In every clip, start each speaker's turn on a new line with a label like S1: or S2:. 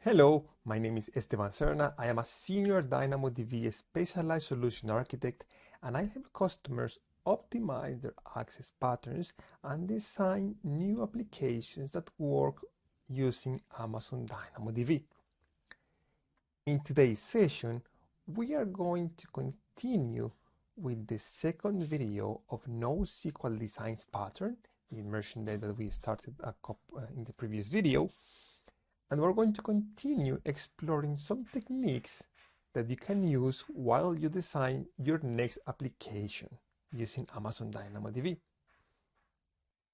S1: Hello, my name is Esteban Serna. I am a senior DynamoDB specialized solution architect, and I help customers optimize their access patterns and design new applications that work using Amazon DynamoDB. In today's session, we are going to continue with the second video of NoSQL designs pattern, the immersion that we started in the previous video. And we're going to continue exploring some techniques that you can use while you design your next application using Amazon DynamoDB.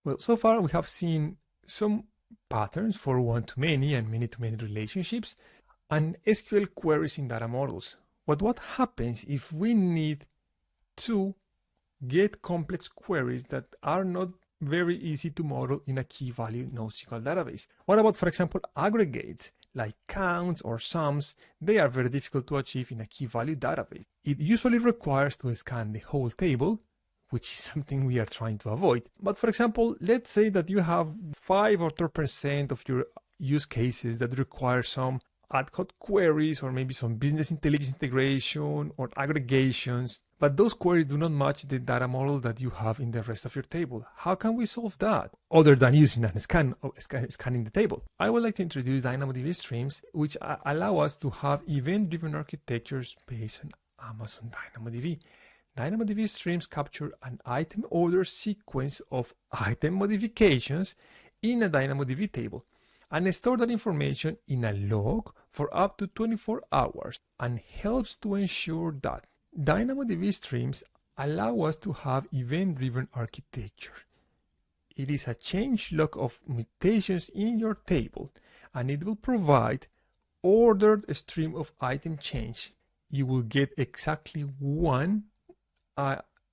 S1: Well, so far we have seen some patterns for one-to-many and many-to-many relationships and SQL queries in data models. But what happens if we need to get complex queries that are not very easy to model in a key value NoSQL database? What about, for example, aggregates like counts or sums? They are very difficult to achieve in a key value database. It usually requires to scan the whole table, which is something we are trying to avoid. But for example, let's say that you have 5 or 10% of your use cases that require some ad hoc queries or maybe some business intelligence integration or aggregations, but those queries do not match the data model that you have in the rest of your table. How can we solve that other than using scanning the table? I would like to introduce DynamoDB Streams, which allow us to have event-driven architectures based on Amazon DynamoDB. DynamoDB Streams capture an item order sequence of item modifications in a DynamoDB table and store that information in a log for up to 24 hours and helps to ensure that DynamoDB Streams allow us to have event-driven architecture. It is a change log of mutations in your table, and it will provide ordered stream of item change. You will get exactly one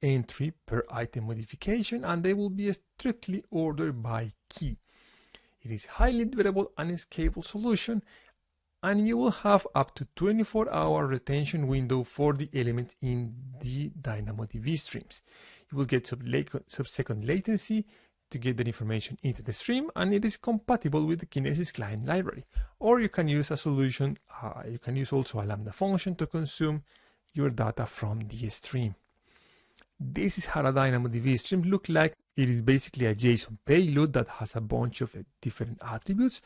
S1: entry per item modification, and they will be strictly ordered by key. It is highly durable and scalable solution, and you will have up to 24-hour retention window for the elements in the DynamoDB streams. You will get sub-second latency to get the information into the stream, and it is compatible with the Kinesis client library. Or you can use a solution, you can use also a Lambda function to consume your data from the stream. This is how a DynamoDB stream looks like. It is basically a JSON payload that has a bunch of different attributes.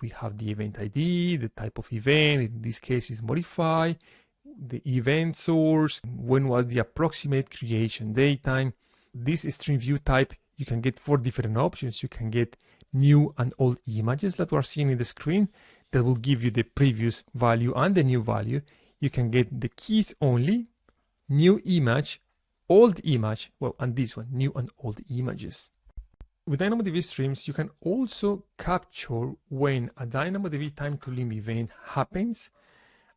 S1: We have the event ID, the type of event, in this case is modify, the event source, when was the approximate creation datetime. This stream view type, you can get 4 different options. You can get new and old images that we are seeing in the screen that will give you the previous value and the new value. You can get the keys only, new image, old image, well, and this one, new and old images. With DynamoDB Streams, you can also capture when a DynamoDB time to limit event happens,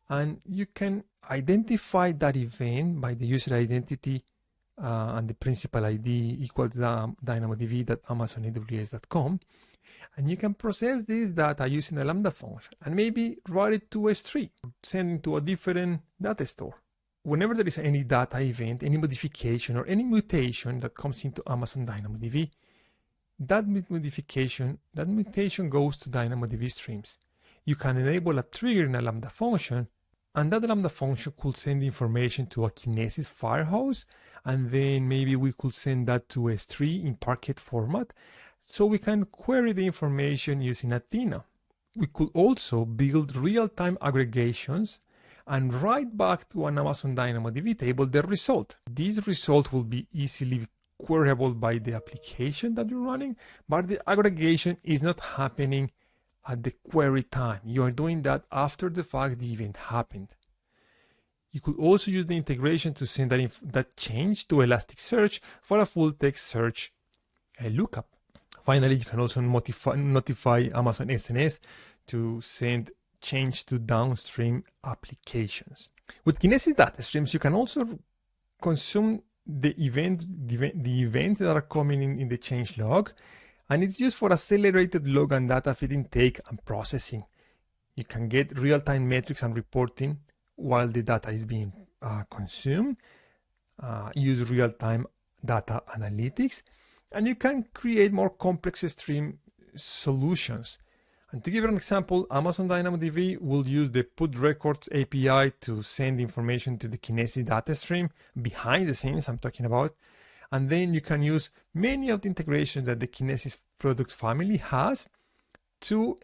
S1: and you can identify that event by the user identity and the principal ID equals dynamodb.amazonaws.com, and you can process this data using a Lambda function and maybe write it to S3, send it to a different data store. Whenever there is any data event, any modification or any mutation that comes into Amazon DynamoDB, that mutation goes to DynamoDB Streams. You can enable a trigger in a Lambda function, and that Lambda function could send information to a Kinesis firehouse, and then maybe we could send that to S3 in Parquet format, so we can query the information using Athena. We could also build real-time aggregations and write back to an Amazon DynamoDB table the result. This result will be easily queryable by the application that you're running, but the aggregation is not happening at the query time. You are doing that after the fact the event happened. You could also use the integration to send that change to Elasticsearch for a full text search lookup. Finally, you can also notify Amazon SNS to send change to downstream applications. With Kinesis data streams, you can also consume the events that are coming in the change log, and it's used for accelerated log and data feed intake and processing. You can get real-time metrics and reporting while the data is being consumed, use real-time data analytics, and you can create more complex stream solutions. And to give you an example, Amazon DynamoDB will use the put records API to send information to the Kinesis data stream behind the scenes I'm talking about. And then you can use many of the integrations that the Kinesis product family has to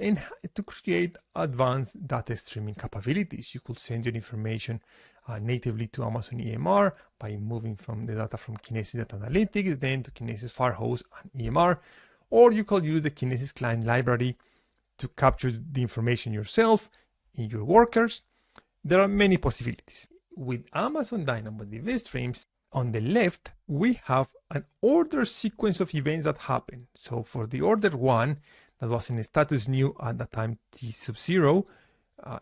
S1: create advanced data streaming capabilities. You could send your information natively to Amazon EMR by moving from the data from Kinesis Data Analytics, then to Kinesis Firehose and EMR, or you could use the Kinesis client library to capture the information yourself in your workers. There are many possibilities. With Amazon DynamoDB Streams, on the left, we have an order sequence of events that happen. So for the order 1, that was in a status new at the time t sub 0,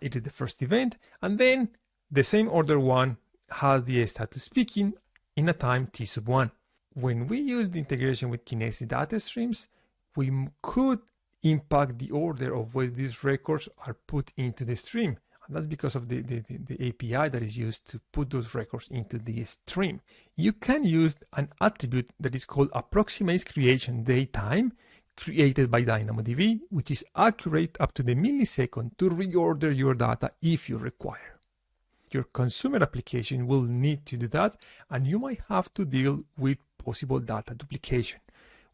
S1: it is the first event, and then the same order 1 has the status peaking in a time t sub 1. When we use the integration with Kinesis data streams, we could impact the order of where these records are put into the stream. And that's because of the API that is used to put those records into the stream. You can use an attribute that is called approximates creation date time, created by DynamoDB, which is accurate up to the millisecond to reorder your data if you require. Your consumer application will need to do that, and you might have to deal with possible data duplication.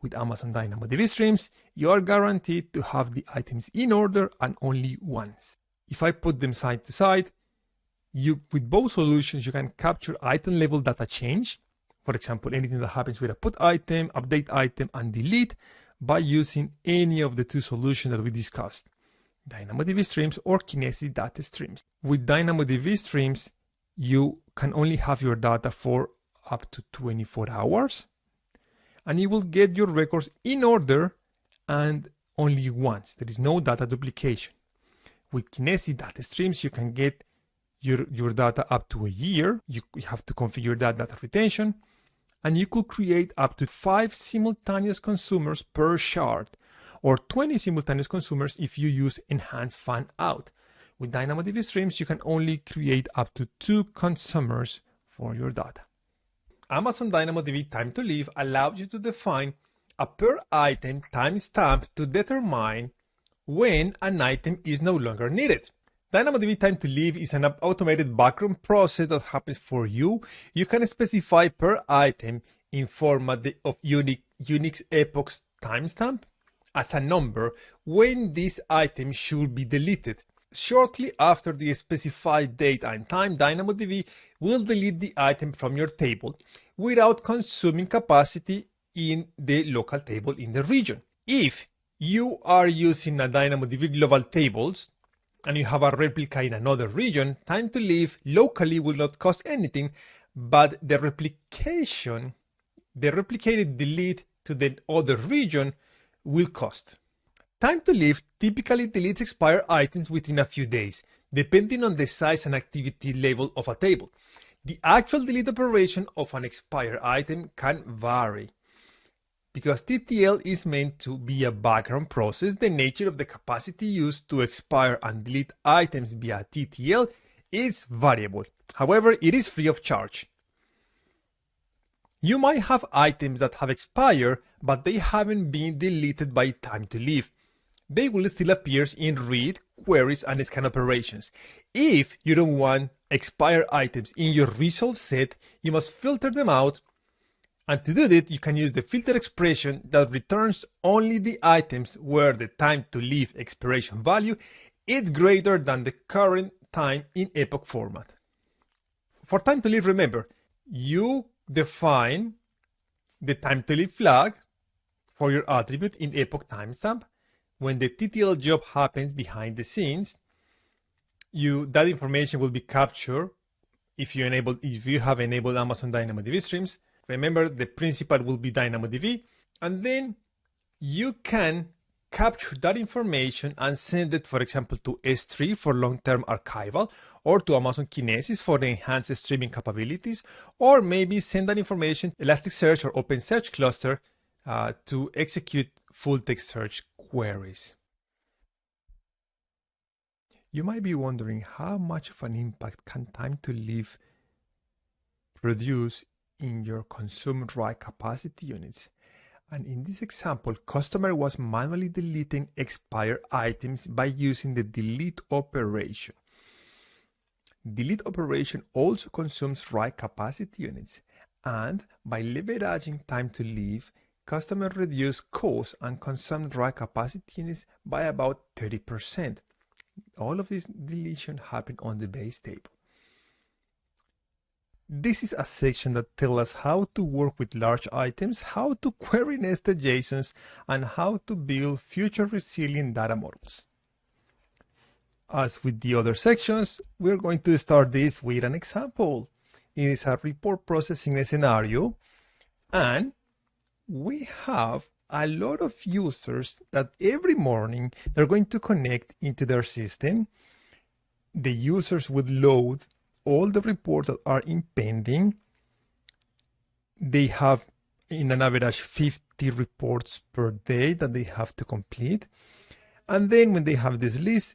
S1: With Amazon DynamoDB Streams, you are guaranteed to have the items in order and only once. If I put them side to side, with both solutions, you can capture item level data change. For example, anything that happens with a put item, update item, and delete by using any of the two solutions that we discussed, DynamoDB Streams or Kinesis data streams. With DynamoDB Streams, you can only have your data for up to 24 hours. And you will get your records in order and only once. There is no data duplication. With Kinesis data streams, you can get your data up to a year. You have to configure that data retention. And you could create up to 5 simultaneous consumers per shard, or 20 simultaneous consumers if you use enhanced fan out. With DynamoDB Streams, you can only create up to 2 consumers for your data. Amazon DynamoDB time to live allows you to define a per item timestamp to determine when an item is no longer needed. DynamoDB time to live is an automated background process that happens for you. You can specify per item in format of Unix epochs timestamp as a number when this item should be deleted. Shortly after the specified date and time, DynamoDB will delete the item from your table without consuming capacity in the local table in the region. If you are using a DynamoDB global tables and you have a replica in another region, time to live locally will not cost anything, but the replicated delete to the other region will cost. Time to live typically deletes expired items within a few days, depending on the size and activity level of a table. The actual delete operation of an expired item can vary. Because TTL is meant to be a background process, the nature of the capacity used to expire and delete items via TTL is variable. However, it is free of charge. You might have items that have expired, but they haven't been deleted by time to live. They will still appear in read, queries, and scan operations. If you don't want expired items in your result set, you must filter them out. And to do that, you can use the filter expression that returns only the items where the time to live expiration value is greater than the current time in epoch format. For time to live, remember, you define the time to live flag for your attribute in epoch timestamp. When the TTL job happens behind the scenes, that information will be captured if you have enabled Amazon DynamoDB Streams. Remember, the principal will be DynamoDB, and then you can capture that information and send it, for example, to S3 for long-term archival, or to Amazon Kinesis for the enhanced streaming capabilities, or maybe send that information to Elasticsearch or OpenSearch cluster to execute full-text search queries. You might be wondering how much of an impact can time to live produce in your consumed write capacity units. And in this example, customer was manually deleting expired items by using the delete operation. Delete operation also consumes write capacity units, and by leveraging time to leave, customer reduced costs and consumed write capacity units by about 30%. All of this deletion happened on the base table. This is a section that tells us how to work with large items, how to query nested JSONs, and how to build future resilient data models. As with the other sections, we're going to start this with an example. It is a report processing scenario, and we have a lot of users that every morning they're going to connect into their system. The users would load all the reports that are in pending. They have in an average 50 reports per day that they have to complete. And then when they have this list,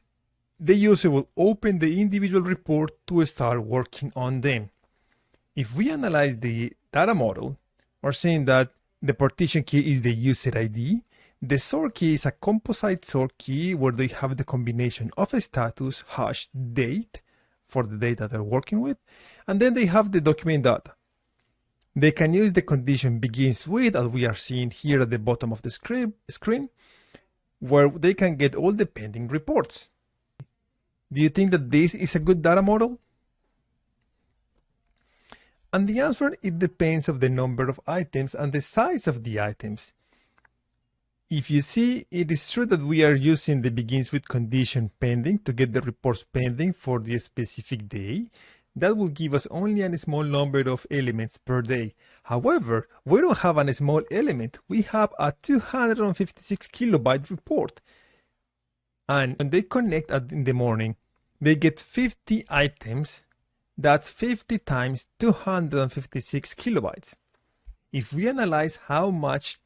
S1: the user will open the individual report to start working on them. If we analyze the data model, we're seeing that the partition key is the user ID. The sort key is a composite sort key where they have the combination of a status, hash, date, for the data they're working with, and then they have the document data. They can use the condition begins with, as we are seeing here at the bottom of the screen, where they can get all the pending reports. Do you think that this is a good data model? And the answer, it depends on the number of items and the size of the items. If you see, it is true that we are using the begins with condition pending to get the reports pending for the specific day. That will give us only a small number of elements per day. However, we don't have a small element. We have a 256 kilobyte report. And when they connect in the morning, they get 50 items. That's 50 times 256 kilobytes. If we analyze how much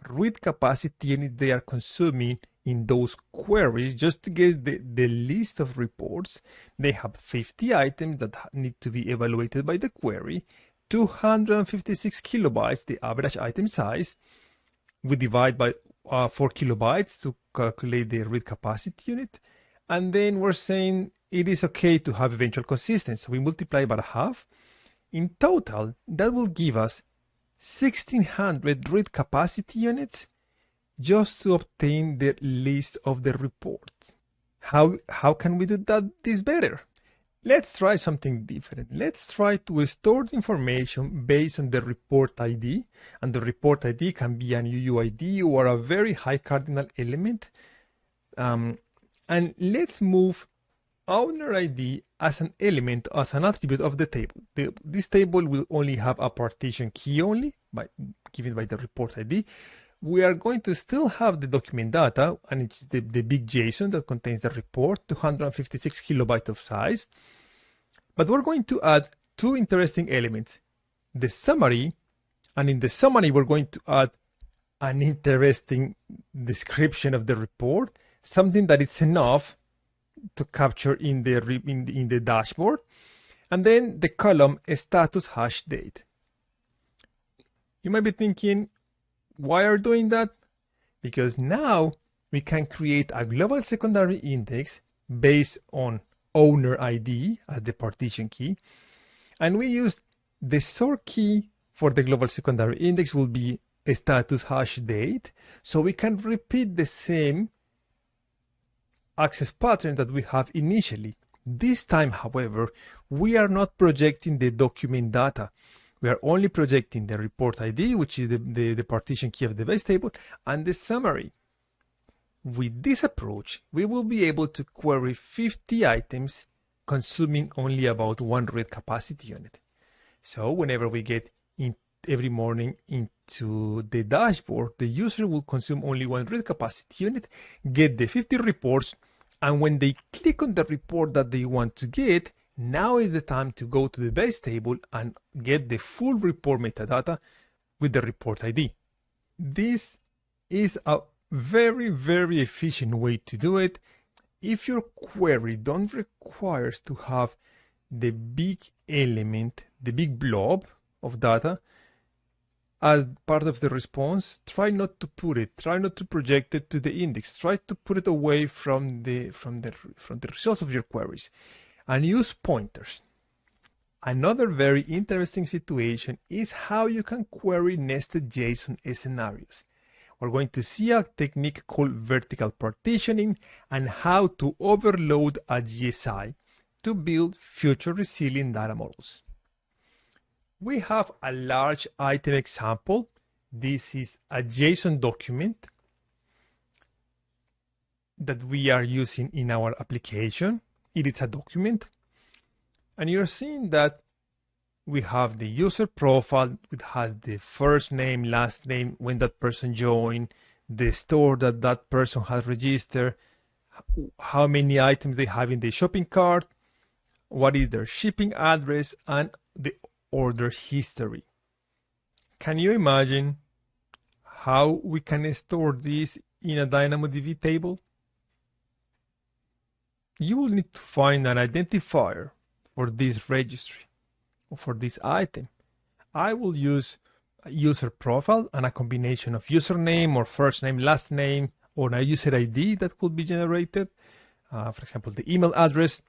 S1: read capacity unit they are consuming in those queries, just to get the list of reports, they have 50 items that need to be evaluated by the query, 256 kilobytes, the average item size. We divide by 4 kilobytes to calculate the read capacity unit. And then we're saying it is okay to have eventual consistency. So we multiply by half. In total, that will give us 1,600 read capacity units just to obtain the list of the reports. How can we do this better? Let's try something different. Let's try to store the information based on the report ID, and the report ID can be an UUID or a very high cardinal element. And let's move owner ID as an element, as an attribute of the table. This table will only have a partition key only, given by the report ID. We are going to still have the document data, and it's the big JSON that contains the report, 256 kilobytes of size. But we're going to add two interesting elements, the summary, and in the summary we're going to add an interesting description of the report, something that is enough to capture in the dashboard, and then the column status hash date. You might be thinking, why are we doing that? Because now we can create a global secondary index based on owner ID as the partition key, and we use the sort key for the global secondary index will be a status hash date, so we can repeat the same access pattern that we have initially. This time, however, we are not projecting the document data. We are only projecting the report ID, which is the partition key of the base table, and the summary. With this approach, we will be able to query 50 items consuming only about one read capacity unit. So whenever we get in every morning into the dashboard, the user will consume only one read capacity unit, get the 50 reports, and when they click on the report that they want to get, now is the time to go to the base table and get the full report metadata with the report ID. This is a very, very efficient way to do it. If your query don't requires to have the big element, the big blob of data, as part of the response, try not to put it, try not to project it to the index, try to put it away from the results of your queries, and use pointers. Another very interesting situation is how you can query nested JSON scenarios. We're going to see a technique called vertical partitioning and how to overload a GSI to build future resilient data models. We have a large item example. This is a JSON document that we are using in our application. It is a document. And you're seeing that we have the user profile. It has the first name, last name, when that person joined, the store that that person has registered, how many items they have in the shopping cart, what is their shipping address, and the order history. Can you imagine how we can store this in a DynamoDB table? You will need to find an identifier for this registry or for this item. I will use a user profile and a combination of username or first name, last name, or a user ID that could be generated, for example, the email address.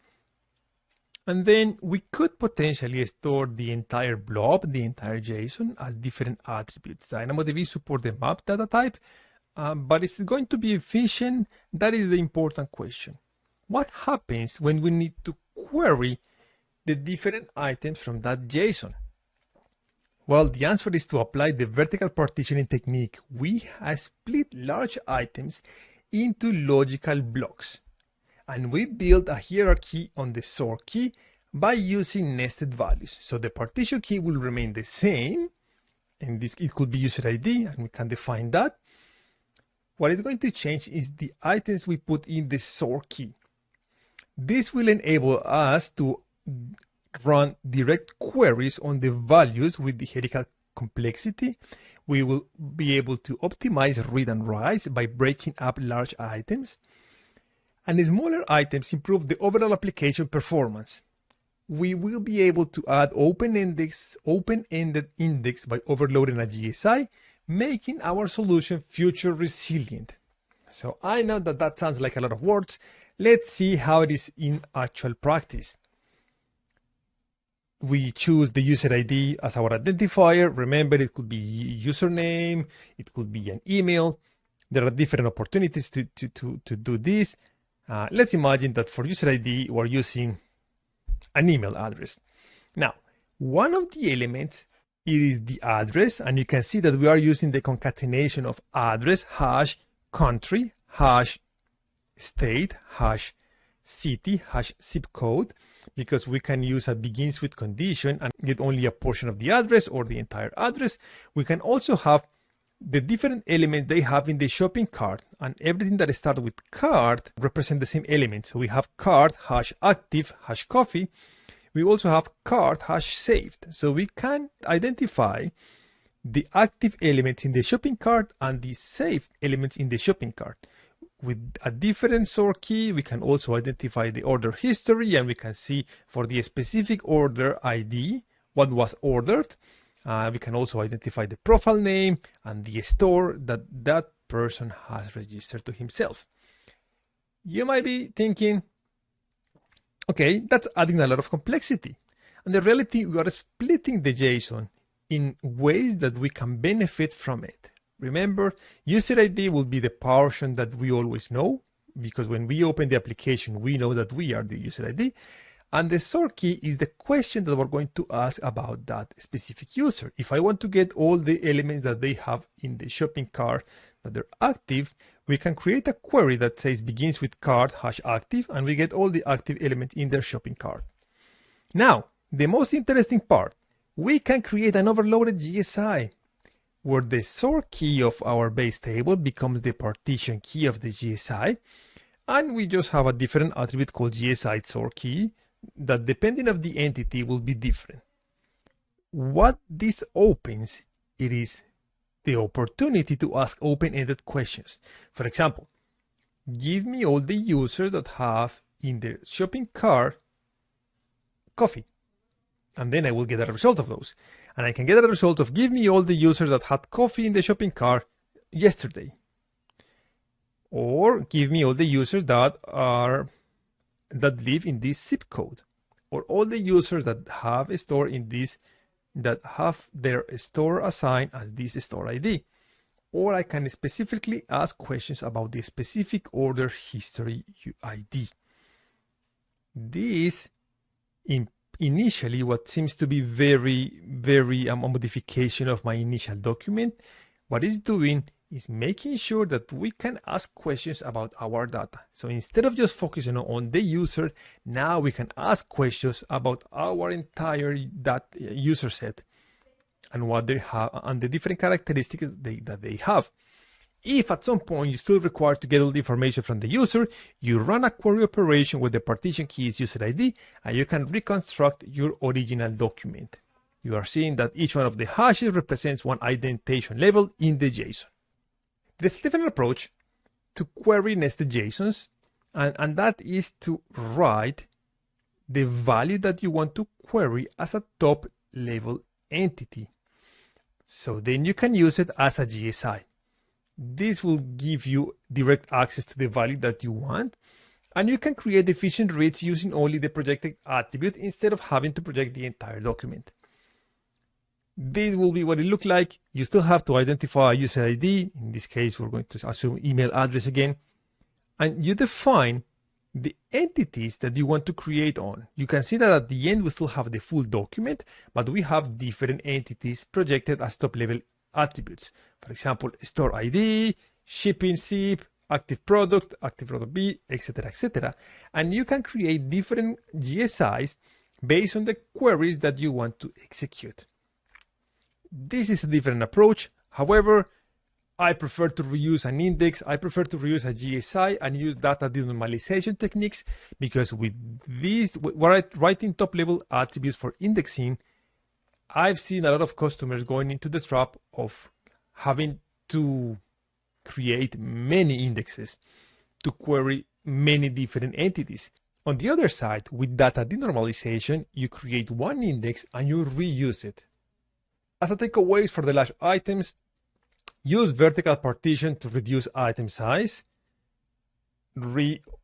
S1: And then we could potentially store the entire blob, the entire JSON, as different attributes. DynamoDB supports the map data type, but is it going to be efficient? That is the important question. What happens when we need to query the different items from that JSON? Well, the answer is to apply the vertical partitioning technique. We have split large items into logical blocks, and we build a hierarchy on the sort key by using nested values. So the partition key will remain the same, and this it could be user ID, and we can define that. What is going to change is the items we put in the sort key. This will enable us to run direct queries on the values with the hierarchical complexity. We will be able to optimize read and write by breaking up large items. And the smaller items improve the overall application performance. We will be able to add open-ended index by overloading a GSI, making our solution future resilient. So I know that that sounds like a lot of words. Let's see how it is in actual practice. We choose the user ID as our identifier. Remember, it could be username, it could be an email. There are different opportunities to do this. Let's imagine that for user ID, we're using an email address. Now, one of the elements is the address, and you can see that we are using the concatenation of address, hash, country, hash, state, hash, city, hash, zip code, because we can use a begins with condition and get only a portion of the address or the entire address. We can also have the different elements they have in the shopping cart, and everything that starts with cart represent the same element. So we have cart, hash active, hash coffee. We also have cart, hash saved. So we can identify the active elements in the shopping cart and the saved elements in the shopping cart. With a different sort key, we can also identify the order history, and we can see for the specific order ID what was ordered. We can also identify the profile name and the store that that person has registered to himself. You might be thinking, okay, that's adding a lot of complexity. And in reality, we are splitting the JSON in ways that we can benefit from it. Remember, user ID will be the portion that we always know, because when we open the application, we know that we are the user ID. And the sort key is the question that we're going to ask about that specific user. If I want to get all the elements that they have in the shopping cart that they're active, we can create a query that says begins with cart hash active, and we get all the active elements in their shopping cart. Now, the most interesting part, we can create an overloaded GSI where the sort key of our base table becomes the partition key of the GSI, and we just have a different attribute called GSI sort key that, depending on the entity, will be different. What this opens, it is the opportunity to ask open-ended questions. For example, give me all the users that have in their shopping cart coffee, and then I will get a result of those. And I can get a result of give me all the users that had coffee in the shopping cart yesterday. Or give me all the users that live in this zip code. Or all the users that have a store in this, that have their store assigned as this store ID. Or I can specifically ask questions about the specific order history ID. This, initially, what seems to be very a modification of my initial document, what it's doing is making sure that we can ask questions about our data. So instead of just focusing on the user, now we can ask questions about our entire user set and what they have and the different characteristics that they have. If at some point you still require to get all the information from the user, you run a query operation where the partition key is user ID, and you can reconstruct your original document. You are seeing that each one of the hashes represents one indentation level in the JSON. There's a different approach to query nested JSONs, and that is to write the value that you want to query as a top level entity. So then you can use it as a GSI. This will give you direct access to the value that you want, and you can create efficient reads using only the projected attribute instead of having to project the entire document. This will be what it looks like. You still have to identify a user ID. In this case, we're going to assume email address again, and you define the entities that you want to create on. You can see that at the end we still have the full document, but we have different entities projected as top level attributes. For example, store ID, shipping zip, active product B, etc., etc. And you can create different GSIs based on the queries that you want to execute. This is a different approach. However, I prefer to reuse an index. I prefer to reuse a GSI and use data denormalization techniques, because with these, writing top level attributes for indexing, I've seen a lot of customers going into the trap of having to create many indexes to query many different entities. On the other side, with data denormalization, you create one index and you reuse it. As a takeaways for the large items, use vertical partition to reduce item size.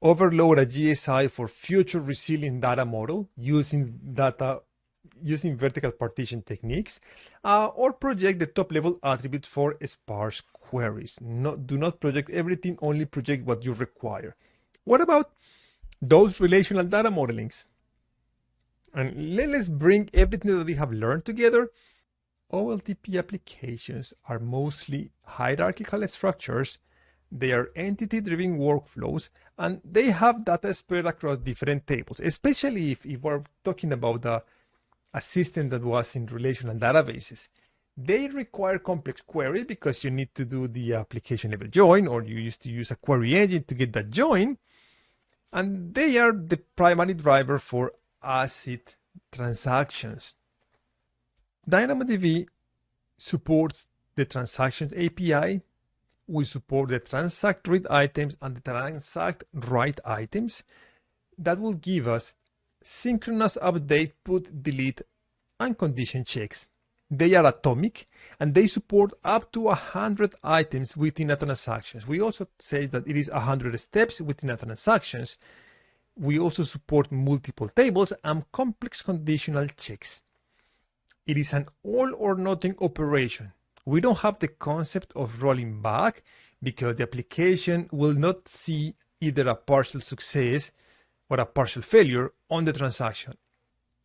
S1: Overload a GSI for future resilient data model using vertical partition techniques, or project the top level attributes for sparse queries. Do not project everything, only project what you require. What about those relational data modelings? And let's bring everything that we have learned together. OLTP applications are mostly hierarchical structures. They are entity-driven workflows, and they have data spread across different tables, especially if we're talking about a system that was in relational databases. They require complex queries because you need to do the application level join, or you used to use a query engine to get that join, and they are the primary driver for ACID transactions. DynamoDB supports the transactions API. We support the transact read items and the transact write items. That will give us synchronous update, put, delete, and condition checks. They are atomic, and they support up to 100 items within a transaction. We also say that it is 100 steps within a transaction. We also support multiple tables and complex conditional checks. It is an all or nothing operation. We don't have the concept of rolling back because the application will not see either a partial success or a partial failure on the transaction.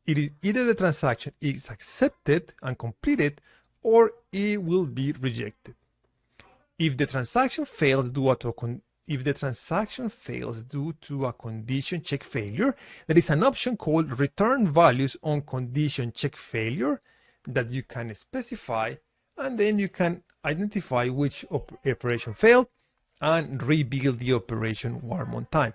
S1: It is either the transaction is accepted and completed, or it will be rejected. If the transaction fails due to a condition check failure, there is an option called return values on condition check failure that you can specify, and then you can identify which operation failed and rebuild the operation one more time.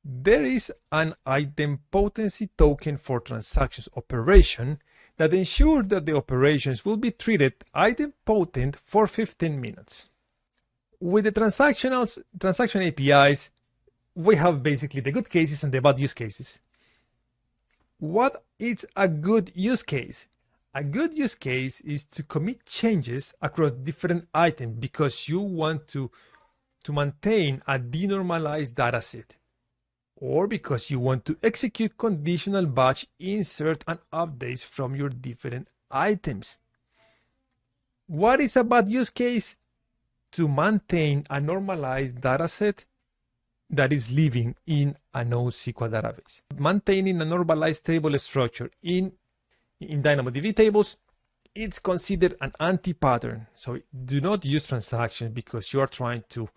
S1: There is an idempotency token for transactions operation that ensures that the operations will be treated idempotent for 15 minutes. With the transaction APIs, we have basically the good cases and the bad use cases. What is a good use case? A good use case is to commit changes across different items because you want to maintain a denormalized dataset, or because you want to execute conditional batch insert and updates from your different items. What is a bad use case? To maintain a normalized dataset that is living in a NoSQL database. Maintaining a normalized table structure in DynamoDB tables, it's considered an anti-pattern. So do not use transactions because you are trying to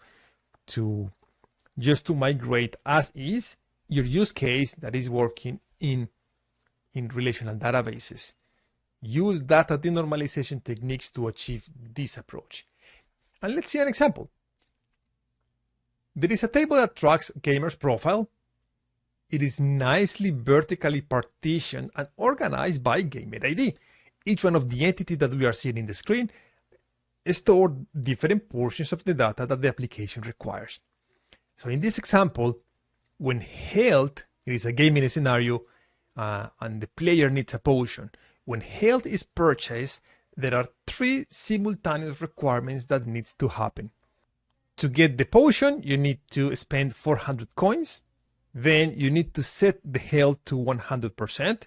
S1: migrate as is your use case that is working in relational databases. Use data denormalization techniques to achieve this approach. And let's see an example. There is a table that tracks gamer's profile. It is nicely vertically partitioned and organized by gamer ID. Each one of the entities that we are seeing in the screen store different portions of the data that the application requires. So in this example, when health, it is a gaming scenario, and the player needs a potion. When health is purchased, there are 3 simultaneous requirements that needs to happen. To get the potion, you need to spend 400 coins. Then you need to set the health to 100%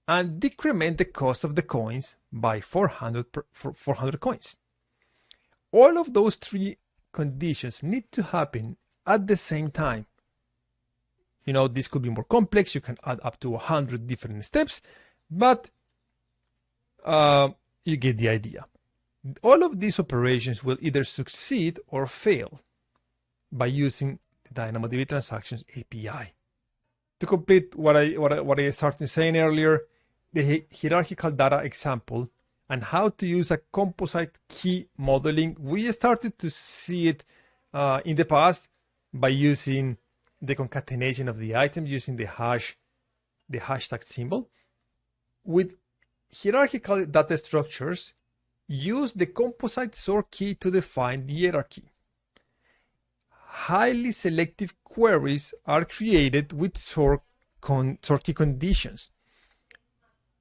S1: and decrement the cost of the coins by 400 coins. All of those 3 conditions need to happen at the same time. You know, this could be more complex. You can add up to 100 different steps, but you get the idea. All of these operations will either succeed or fail by using the DynamoDB Transactions API. To complete what I started saying earlier, the hierarchical data example and how to use a composite key modeling, we started to see it in the past by using the concatenation of the items using the hashtag symbol. With hierarchical data structures, use the composite sort key to define the hierarchy. Highly selective queries are created with sort key conditions.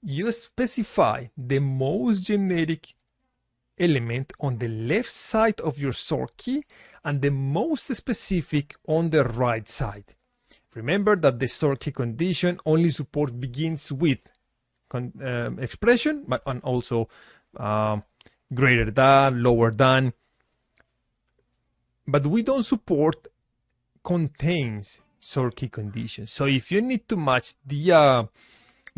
S1: You specify the most generic element on the left side of your sort key and the most specific on the right side. Remember that the sort key condition only supports begins with expression, but and also greater than, lower than. But we don't support contains sort key conditions. So if you need to match the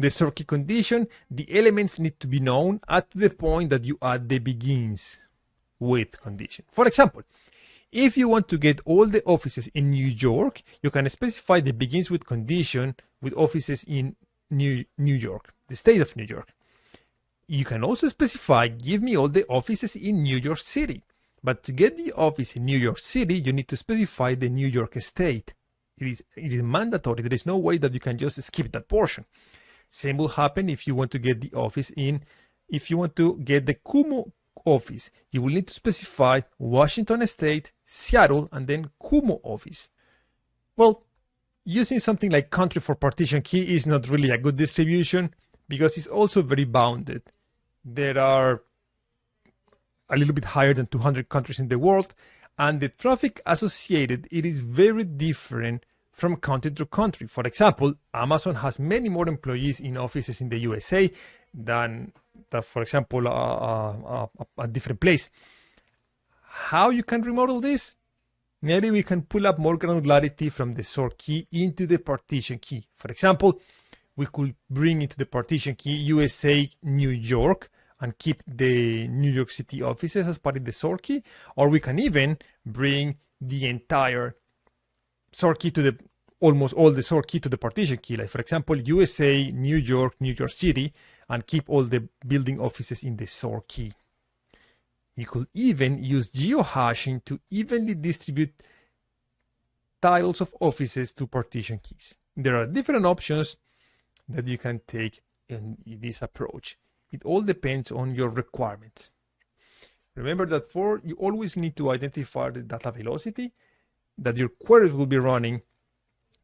S1: sort key condition, the elements need to be known at the point that you add the begins with condition. For example, if you want to get all the offices in New York, you can specify the begins with condition with offices in New York, the state of New York. You can also specify, give me all the offices in New York City. But to get the office in New York City, you need to specify the New York state. It is mandatory. There is no way that you can just skip that portion. Same will happen if you want to get the office if you want to get the Kumu office, you will need to specify Washington State, Seattle, and then Kumu office. Well, using something like country for partition key is not really a good distribution because it's also very bounded. There are a little bit higher than 200 countries in the world, and the traffic associated, it is very different from country to country. For example, Amazon has many more employees in offices in the USA than for example, a different place. How you can remodel this? Maybe we can pull up more granularity from the sort key into the partition key. For example, we could bring into the partition key USA, New York, and keep the New York City offices as part of the sort key, or we can even bring the entire sort key to the almost all the sort key to the partition key. Like for example, USA, New York City, and keep all the building offices in the sort key. You could even use geohashing to evenly distribute titles of offices to partition keys. There are different options that you can take in this approach. It all depends on your requirements. Remember that you always need to identify the data velocity that your queries will be running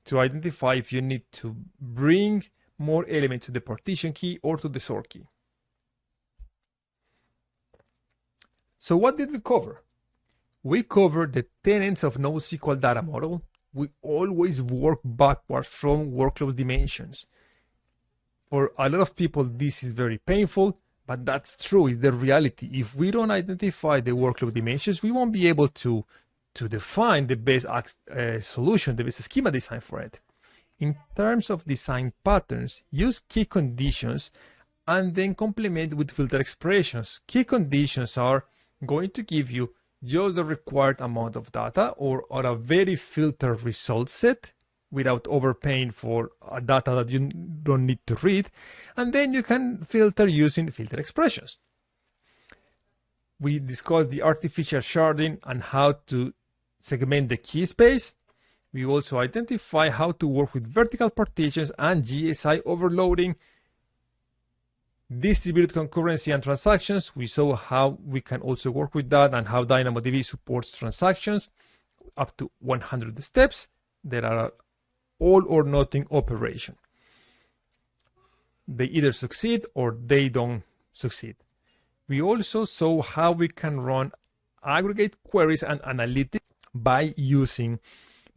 S1: to identify if you need to bring more elements to the partition key or to the sort key. So what did we cover? We covered the tenets of NoSQL data model. We always work backwards from workload dimensions. For a lot of people, this is very painful, but that's true. It's the reality. If we don't identify the workload dimensions, we won't be able to define the best solution, the best schema design for it. In terms of design patterns, use key conditions and then complement with filter expressions. Key conditions are going to give you just the required amount of data or a very filtered result set without overpaying for data that you don't need to read. And then you can filter using filter expressions. We discussed the artificial sharding and how to segment the key space. We also identify how to work with vertical partitions and GSI overloading, distributed concurrency and transactions. We saw how we can also work with that and how DynamoDB supports transactions up to 100 steps. There are all or nothing operation. They either succeed or they don't succeed. We also saw how we can run aggregate queries and analytics by using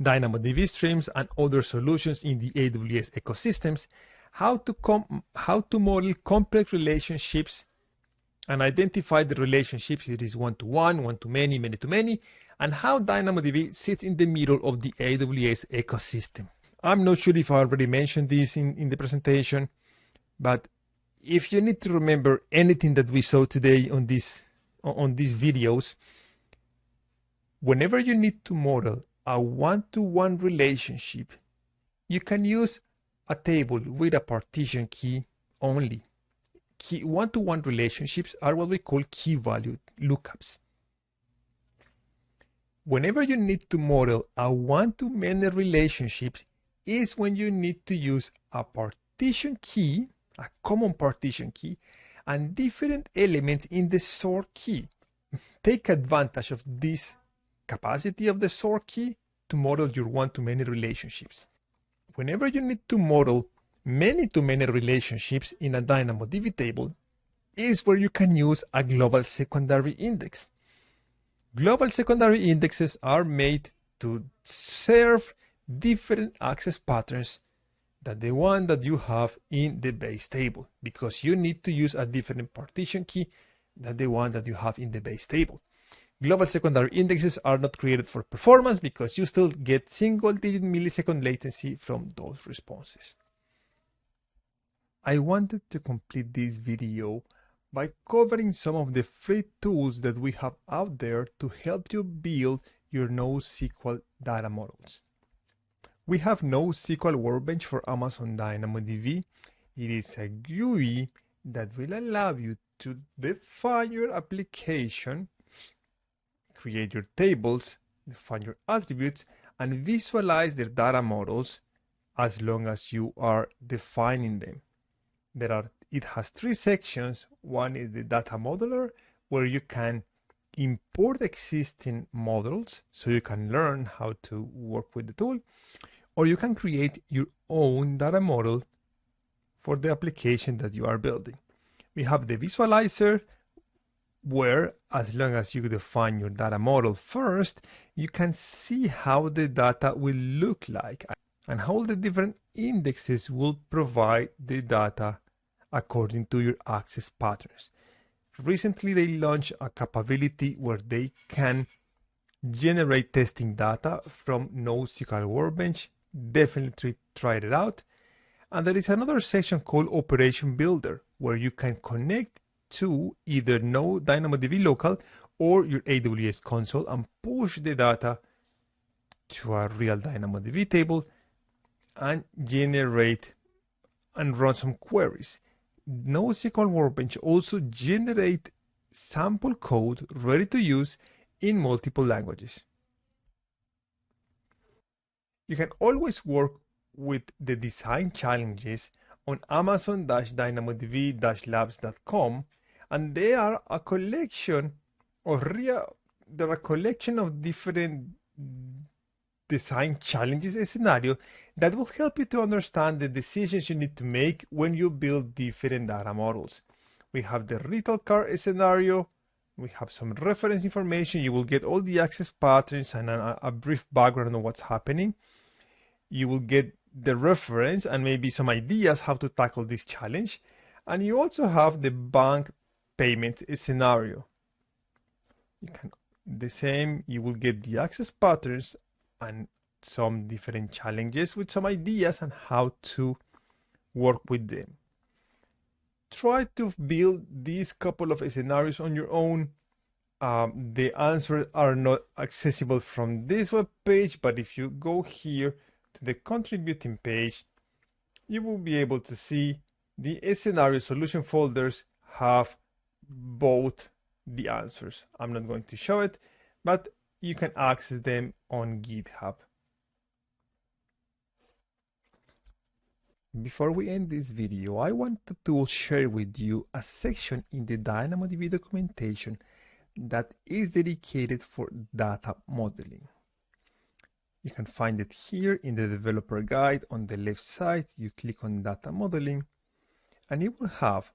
S1: DynamoDB Streams and other solutions in the AWS ecosystems, how to model complex relationships and identify the relationships. It is one-to-one, one-to-many, many-to-many, and how DynamoDB sits in the middle of the AWS ecosystem. I'm not sure if I already mentioned this in the presentation, but if you need to remember anything that we saw today on these videos, whenever you need to model a one-to-one relationship, you can use a table with a partition key only. One-to-one relationships are what we call key value lookups. Whenever you need to model a one-to-many relationships is when you need to use a partition key, a common partition key, and different elements in the sort key. Take advantage of this capacity of the sort key to model your one-to-many relationships. Whenever you need to model many-to-many relationships in a DynamoDB table is where you can use a global secondary index. Global secondary indexes are made to serve different access patterns than the one that you have in the base table, because you need to use a different partition key than the one that you have in the base table. Global secondary indexes are not created for performance because you still get single-digit millisecond latency from those responses. I wanted to complete this video by covering some of the free tools that we have out there to help you build your NoSQL data models. We have NoSQL Workbench for Amazon DynamoDB. It is a GUI that will allow you to define your application, create your tables, define your attributes, and visualize their data models as long as you are defining them. It has three sections. One is the data modeler, where you can import existing models so you can learn how to work with the tool, or you can create your own data model for the application that you are building. We have the visualizer, where as long as you define your data model first, you can see how the data will look like and how the different indexes will provide the data according to your access patterns. Recently, they launched a capability where they can generate testing data from NoSQL Workbench. Definitely try it out. And there is another section called Operation Builder, where you can connect to either DynamoDB local or your AWS console and push the data to a real DynamoDB table and generate and run some queries. NoSQL Workbench also generate sample code ready to use in multiple languages. You can always work with the design challenges on amazon-dynamodb-labs.com, and they are a collection of different design challenges and scenarios that will help you to understand the decisions you need to make when you build different data models. We have the rental car scenario, We have some reference information. You will get all the access patterns and a brief background on what's happening. You will get the reference and maybe some ideas how to tackle this challenge. And you also have the bank payment scenario. You will get the access patterns and some different challenges with some ideas on how to work with them. Try to build these couple of scenarios on your own. The answers are not accessible from this web page, but if you go here to the contributing page, you will be able to see the scenario solution folders have both the answers. I'm not going to show it, but you can access them on GitHub. Before we end this video, I wanted to share with you a section in the DynamoDB documentation that is dedicated for data modeling. You can find it here in the developer guide on the left side. You click on data modeling and it will have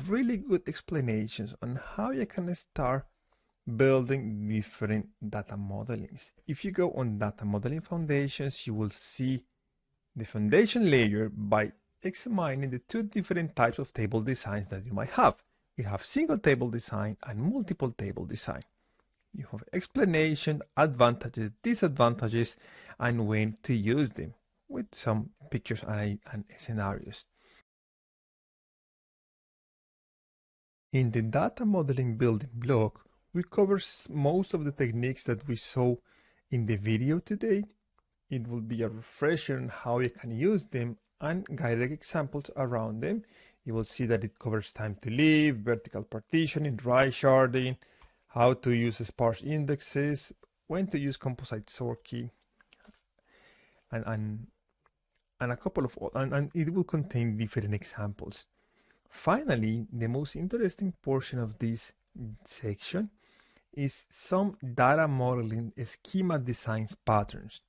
S1: really good explanations on how you can start building different data modelings. If you go on data modeling foundations, you will see the foundation layer by examining the two different types of table designs that you might have. We have single table design and multiple table design. You have explanation, advantages, disadvantages, and when to use them with some pictures and scenarios. In the data modeling building block, we cover most of the techniques that we saw in the video today. It will be a refresher on how you can use them and guided examples around them. You will see that it covers time to live, vertical partitioning, dry sharding, how to use sparse indexes, when to use composite sort key, and a couple of, and it will contain different examples. Finally, the most interesting portion of this section is some data modeling schema designs patterns.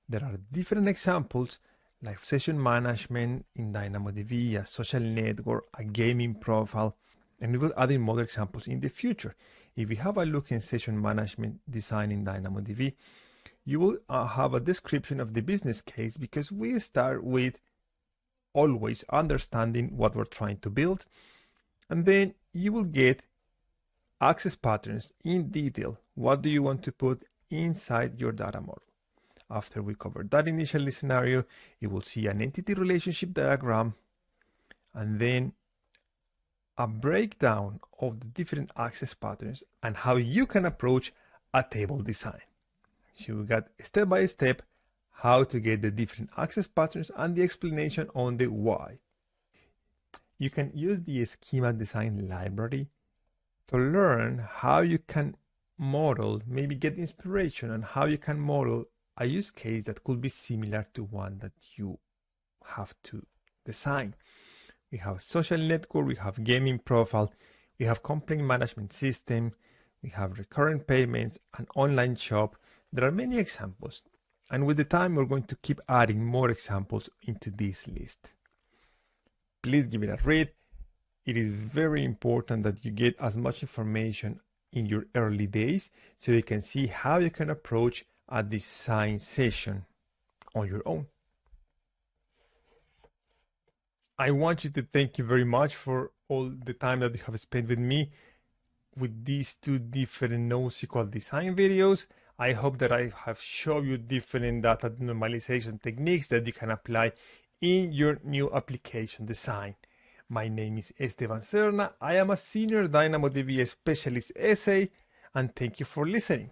S1: There are different examples like session management in DynamoDB, a social network, a gaming profile, and we will add in more examples in the future. If we have a look in session management design in DynamoDB, you will have a description of the business case because we start with always understanding what we're trying to build, and then you will get access patterns in detail. What do you want to put inside your data model? After we cover that initial scenario, you will see an entity relationship diagram and then a breakdown of the different access patterns and how you can approach a table design. So we got step by step how to get the different access patterns and the explanation on the why. You can use the schema design library to learn how you can model, maybe get inspiration on how you can model a use case that could be similar to one that you have to design. We have social network, we have gaming profile, we have complaint management system, we have recurrent payments, an online shop. There are many examples. And with the time, we're going to keep adding more examples into this list. Please give it a read. It is very important that you get as much information in your early days so you can see how you can approach a design session on your own. I want you to thank you very much for all the time that you have spent with me with these two different NoSQL design videos. I hope that I have shown you different data normalization techniques that you can apply in your new application design. My name is Esteban Serna. I am a senior DynamoDB specialist SA, and thank you for listening.